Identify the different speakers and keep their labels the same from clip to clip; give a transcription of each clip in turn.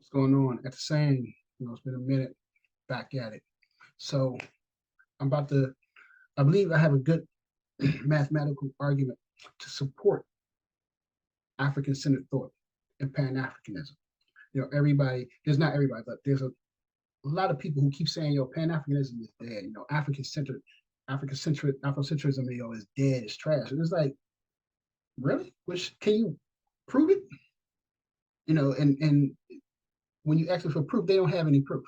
Speaker 1: What's going on at the same, it's been a minute back at it. So I'm about to, I believe I have a good mathematical argument to support African-centered thought and Pan-Africanism. Everybody, there's not everybody, but there's a lot of people who keep saying, Pan-Africanism is dead, Afrocentrism, is dead, it's trash. And it's like, really? Which can you prove it? And when you ask them for proof, they don't have any proof.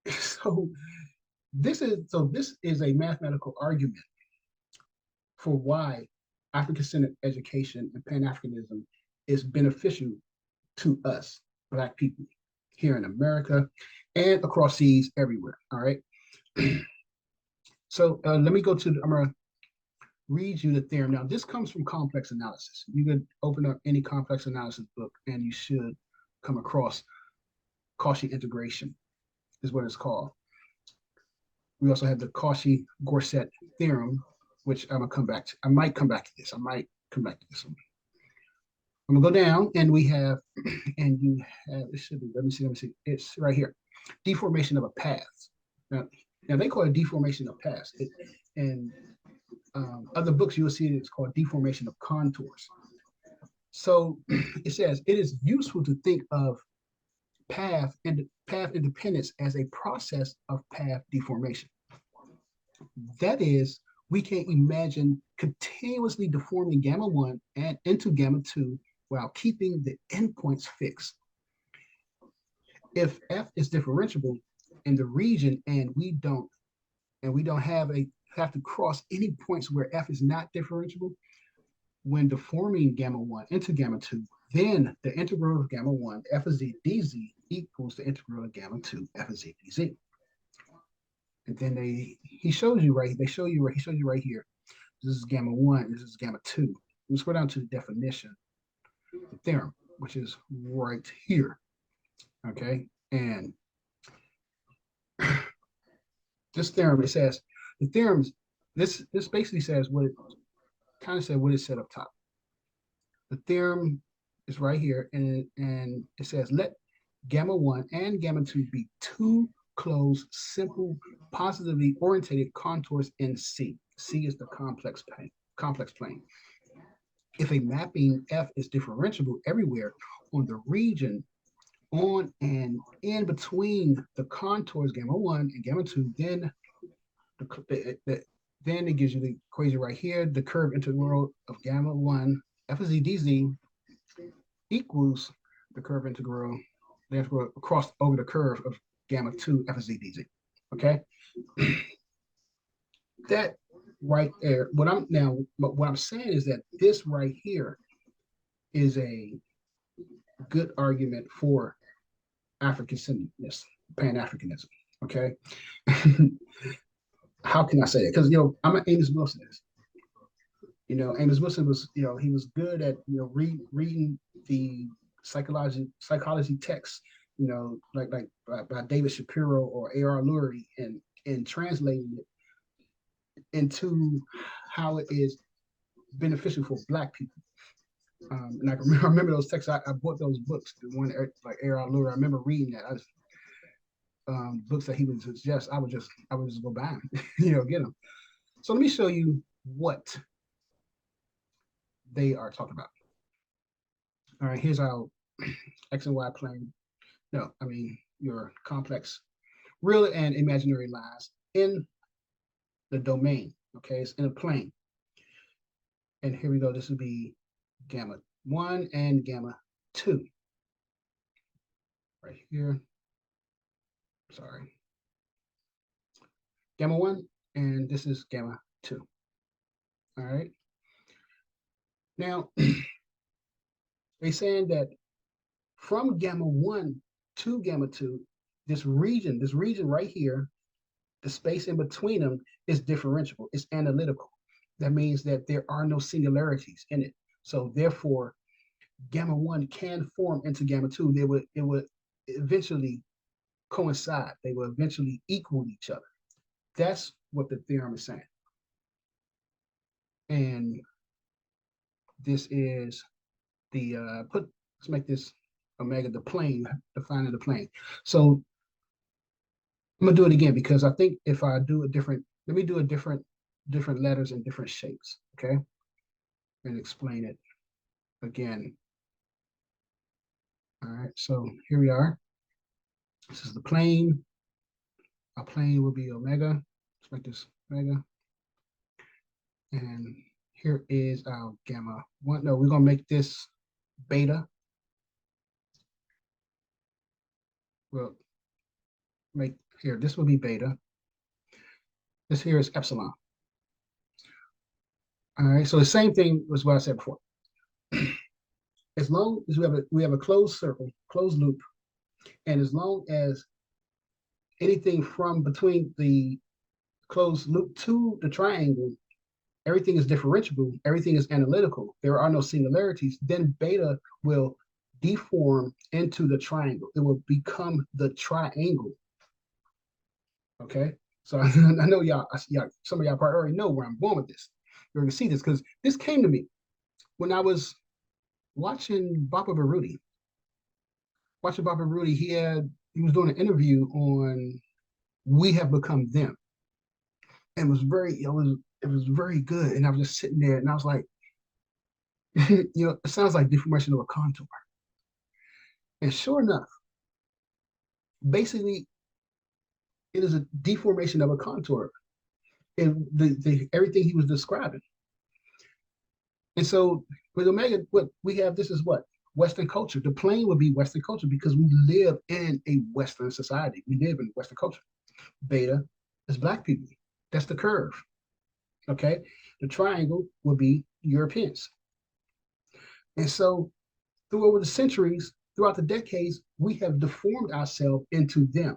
Speaker 1: So this is a mathematical argument for why African-centered education and Pan-Africanism is beneficial to us, Black people, here in America and across seas everywhere. All right. So let me go to, I'm going to read you the theorem. Now, this comes from complex analysis. You could open up any complex analysis book and you should come across Cauchy integration, is what it's called. We also have the Cauchy-Gorset theorem, which I'm gonna come back to. I might come back to this. I'm gonna go down, and we have, and you have. It should be. Let me see. It's right here. Deformation of a path. Now they call it deformation of paths. And other books you'll see it's called deformation of contours. So it says it is useful to think of path independence as a process of path deformation. That is, we can imagine continuously deforming gamma 1 and into gamma 2 while keeping the endpoints fixed. If f is differentiable in the region and we don't have to cross any points where f is not differentiable, when deforming gamma 1 into gamma 2, then the integral of gamma 1 f of z dz equals the integral of gamma 2 f of z dz. And then he shows you right here. This is gamma 1, this is gamma 2. Let's go down to the definition, the theorem, which is right here. Okay, and this theorem, it says, the theorems, this basically says what it kind of said, what it said up top. The theorem is right here, and it says, let gamma 1 and gamma 2 be two closed, simple, positively orientated contours in C. C is the complex plane. If a mapping F is differentiable everywhere on the region on and in between the contours gamma 1 and gamma 2, then it gives you the equation right here. The curve integral of gamma 1 f of z dz equals the curve integral across over the curve of gamma 2 f of z dz. Okay, that right there. What I'm saying is that this right here is a good argument for African-centeredness, Pan-Africanism. Okay. How can I say it? Because I'm an Amos Wilsonist. Amos Wilson was, he was good at reading the psychology texts, like by David Shapiro or A.R. Lurie, and translating it into how it is beneficial for Black people. And I remember those texts. I bought those books. The one like A.R. Lurie. I remember reading that. Books that he would suggest. I would just go buy them, get them. So let me show you what they are talking about. All right, here's our X and Y plane. No, I mean your complex, real and imaginary lines in the domain. Okay, it's in a plane. And here we go. This would be gamma 1 and gamma 2. Right here. Sorry. Gamma 1, and this is gamma 2. All right. Now, they're saying that from gamma 1 to gamma 2, this region right here, the space in between them is differentiable. It's analytical. That means that there are no singularities in it. So therefore, gamma 1 can form into gamma 2. It would eventually coincide. They will eventually equal each other. That's what the theorem is saying. And this is the let's make this omega, the plane, defining the plane. So I'm gonna do it again because I think if I do a different, let me do a different letters and different shapes, okay? And explain it again. All right, so here we are. This is the plane. Our plane will be omega. Let's make this omega. And here is our gamma one. No, we're gonna make this beta. Well, make here, this will be beta. This here is epsilon. All right, so the same thing was what I said before. As long as we have a closed circle, closed loop, and as long as anything from between the closed loop to the triangle, everything is differentiable, everything is analytical, there are no singularities, then beta will deform into the triangle. It will become the triangle. Okay, so I know y'all, some of y'all probably already know where I'm going with this. You're gonna see this because this came to me when I was watching Baba Baruti. Watching Baba Baruti, he was doing an interview on "We Have Become Them," and it was very good. And I was just sitting there, and I was like, it sounds like deformation of a contour. And sure enough, basically, it is a deformation of a contour in the everything he was describing. And so with Omega, what we have, this is what? Western culture. The plane would be Western culture because we live in a Western society. We live in Western culture. Beta is Black people. That's the curve. Okay. The triangle would be Europeans. And so through over the centuries, throughout the decades, we have deformed ourselves into them.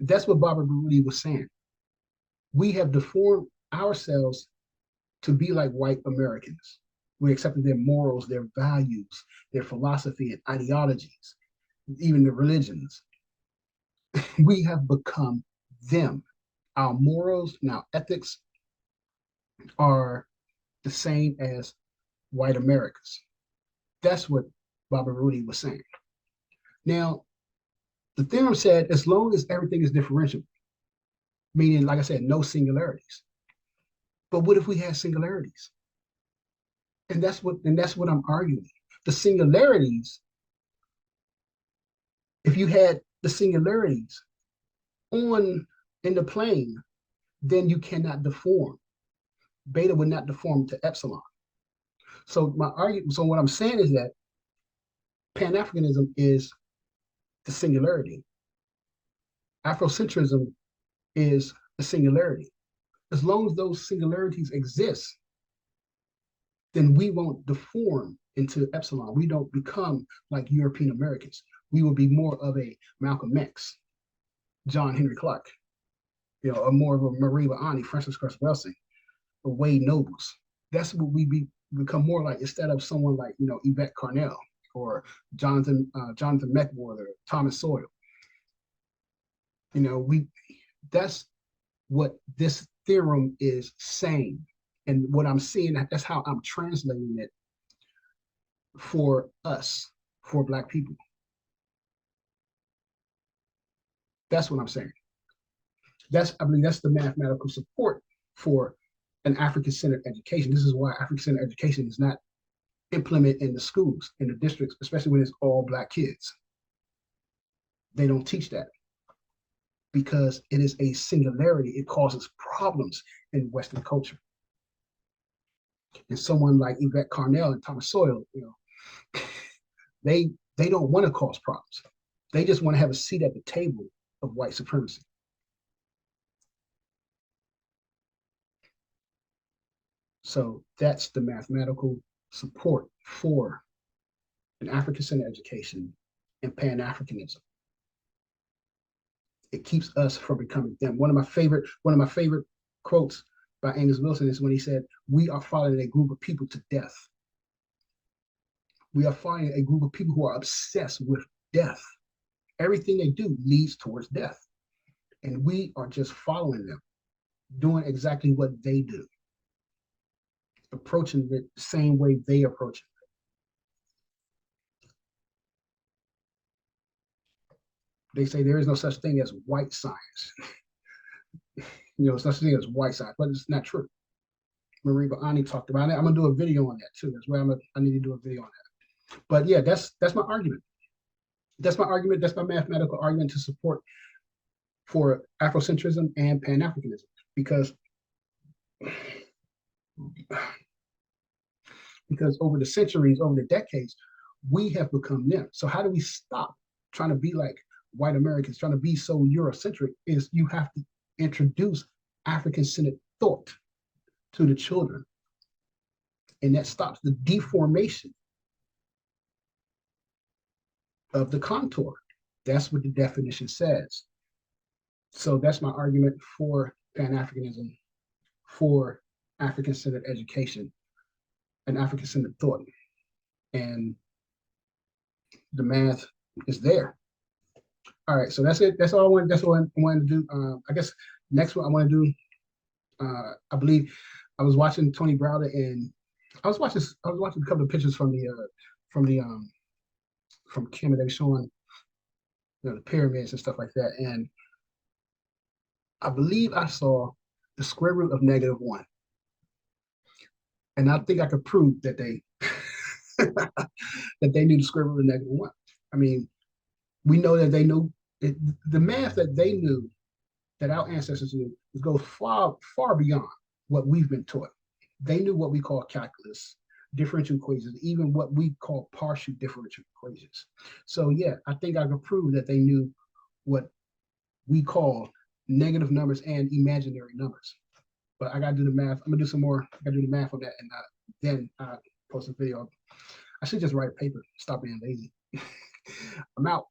Speaker 1: That's what Barbara Baruti was saying. We have deformed ourselves to be like white Americans. We accepted their morals, their values, their philosophy and ideologies, even the religions. We have become them. Our morals and our ethics are the same as white Americans. That's what Baba Rudy was saying. Now, the theorem said as long as everything is differentiable, meaning, like I said, no singularities. But what if we had singularities? And that's what I'm arguing. The singularities, if you had the singularities on in the plane, then you cannot deform. Beta would not deform to epsilon. So what I'm saying is that Pan-Africanism is the singularity. Afrocentrism is the singularity. As long as those singularities exist, then we won't deform into epsilon. We don't become like European Americans. We will be more of a Malcolm X, John Henry Clark, or more of a Marie Ba'ani, Francis Cress Welsing, or Wade Nobles. That's what become more like instead of someone like Yvette Carnell or Jonathan Meckworth or Thomas Sowell. That's what this theorem is saying, and what I'm seeing. That's how I'm translating it for us, for Black people. That's what I'm saying. I believe that's the mathematical support for an African-centered education. This is why African-centered education is not implemented in the schools, in the districts, especially when it's all Black kids. They don't teach that because it is a singularity. It causes problems in Western culture. And someone like Yvette Carnell and Thomas Sowell, they don't want to cause problems. They just want to have a seat at the table of white supremacy. So that's the mathematical support for an African-centered education and Pan-Africanism. It keeps us from becoming them. One of my favorite quotes by Angus Wilson is when he said, "We are following a group of people to death. We are following a group of people who are obsessed with death. Everything they do leads towards death. And we are just following them, doing exactly what they do, approaching it the same way they approach it." They say there is no such thing as white science. Such thing as white science, but it's not true. Marie Ba'ani talked about it. I'm gonna do a video on that too. That's where I need to do a video on that. But yeah, that's my argument. That's my argument. That's my mathematical argument to support for Afrocentrism and Pan-Africanism, because over the centuries, over the decades, we have become them. So how do we stop trying to be like white Americans, trying to be so Eurocentric? Is you have to introduce African-centered thought to the children, and that stops the deformation of the contour. That's what the definition says. So that's my argument for Pan-Africanism, for African-centered education and African-centered thought. And the math is there. All right, so that's it. That's all I wanted. That's what I wanted to do. I guess next one I want to do. I believe I was watching Tony Browder, and I was watching a couple of pictures from Kim, and they showing the pyramids and stuff like that. And I believe I saw the square root of -1, and I think I could prove that they that they knew the square root of -1. I mean, we know that they knew it, the math that they knew, that our ancestors knew, goes far, far beyond what we've been taught. They knew what we call calculus, differential equations, even what we call partial differential equations. So yeah, I think I could prove that they knew what we call negative numbers and imaginary numbers. But I gotta do the math. I'm gonna do some more. I gotta do the math on that, and then post a video. I should just write a paper. Stop being lazy. I'm out.